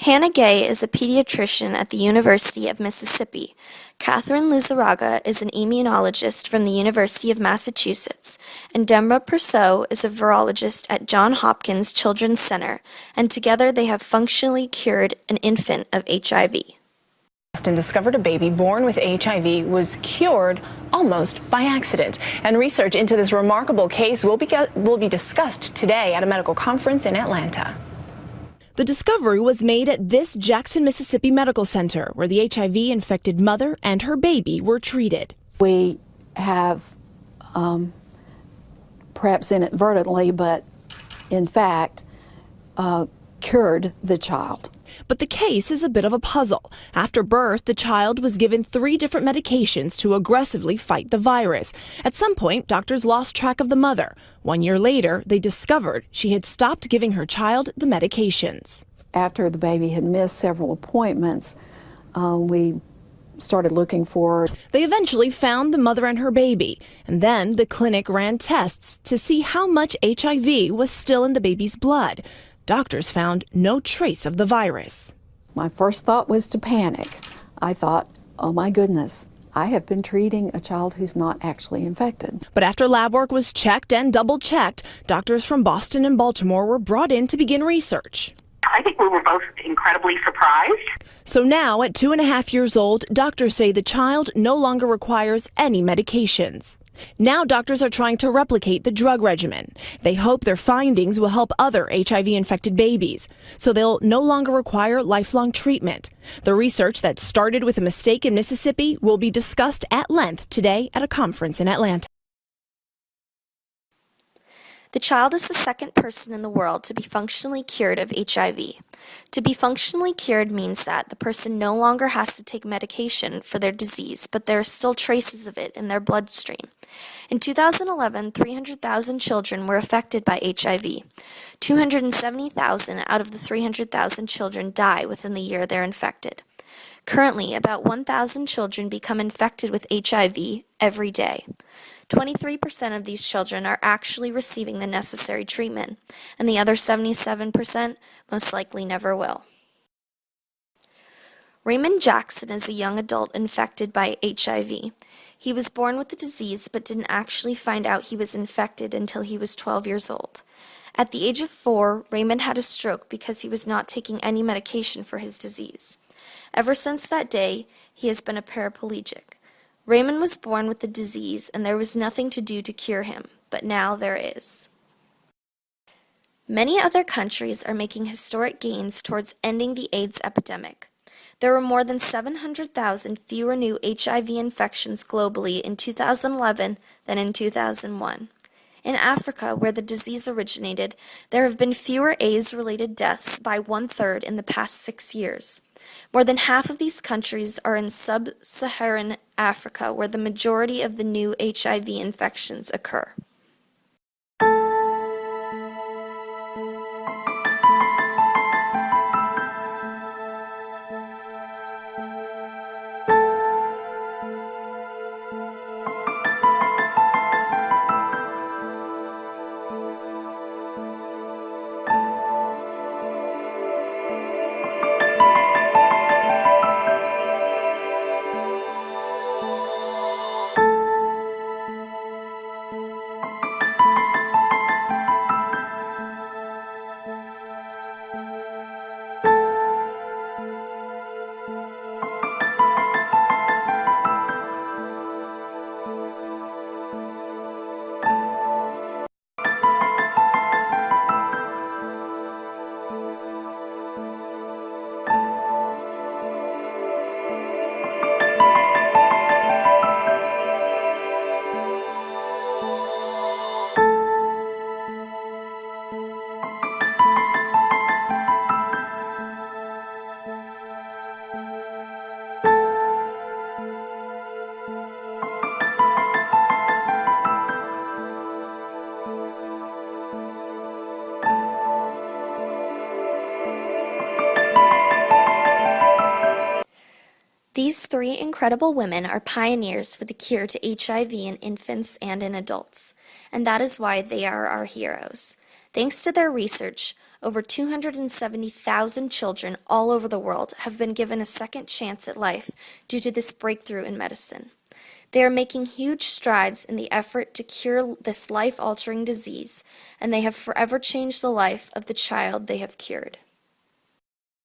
Hannah Gay is a pediatrician at the University of Mississippi. Catherine Luzaraga is an immunologist from the University of Massachusetts, and Demra Persaud is a virologist at Johns Hopkins Children's Center, and together they have functionally cured an infant of HIV. Boston discovered a baby born with HIV was cured almost by accident. And research into this remarkable case will be discussed today at a medical conference in Atlanta. The discovery was made at this Jackson, Mississippi Medical Center, where the HIV-infected mother and her baby were treated. We have, perhaps inadvertently, but in fact, cured the child. But the case is a bit of a puzzle. After birth, the child was given 3 different medications to aggressively fight the virus. At some point, doctors lost track of the mother. 1 year later, they discovered she had stopped giving her child the medications. After the baby had missed several appointments, we started looking for her. They eventually found the mother and her baby, and then the clinic ran tests to see how much HIV was still in the baby's blood. Doctors found no trace of the virus. My first thought was to panic. I thought, oh my goodness, I have been treating a child who's not actually infected. But after lab work was checked and double-checked, doctors from Boston and Baltimore were brought in to begin research. I think we were both incredibly surprised. So now, at 2.5 years old, doctors say the child no longer requires any medications. Now doctors are trying to replicate the drug regimen. They hope their findings will help other HIV-infected babies, so they'll no longer require lifelong treatment. The research that started with a mistake in Mississippi will be discussed at length today at a conference in Atlanta. The child is the second person in the world to be functionally cured of HIV. To be functionally cured means that the person no longer has to take medication for their disease, but there are still traces of it in their bloodstream. In 2011, 300,000 children were affected by HIV. 270,000 out of the 300,000 children die within the year they're infected. Currently, about 1,000 children become infected with HIV every day. 23% of these children are actually receiving the necessary treatment, and the other 77% most likely never will. Raymond Jackson is a young adult infected by HIV. He was born with the disease but didn't actually find out he was infected until he was 12 years old. At the age of 4, Raymond had a stroke because he was not taking any medication for his disease. Ever since that day, he has been a paraplegic. Raymond was born with the disease and there was nothing to do to cure him, but now there is. Many other countries are making historic gains towards ending the AIDS epidemic. There were more than 700,000 fewer new HIV infections globally in 2011 than in 2001. In Africa, where the disease originated, there have been fewer AIDS-related deaths by 1/3 in the past 6 years. More than half of these countries are in sub-Saharan Africa, where the majority of the new HIV infections occur. These 3 incredible women are pioneers for the cure to HIV in infants and in adults, and that is why they are our heroes. Thanks to their research, Over 270,000 children all over the world have been given a second chance at life due to this breakthrough in medicine. They are making huge strides in the effort to cure this life-altering disease, and they have forever changed the life of the child they have cured.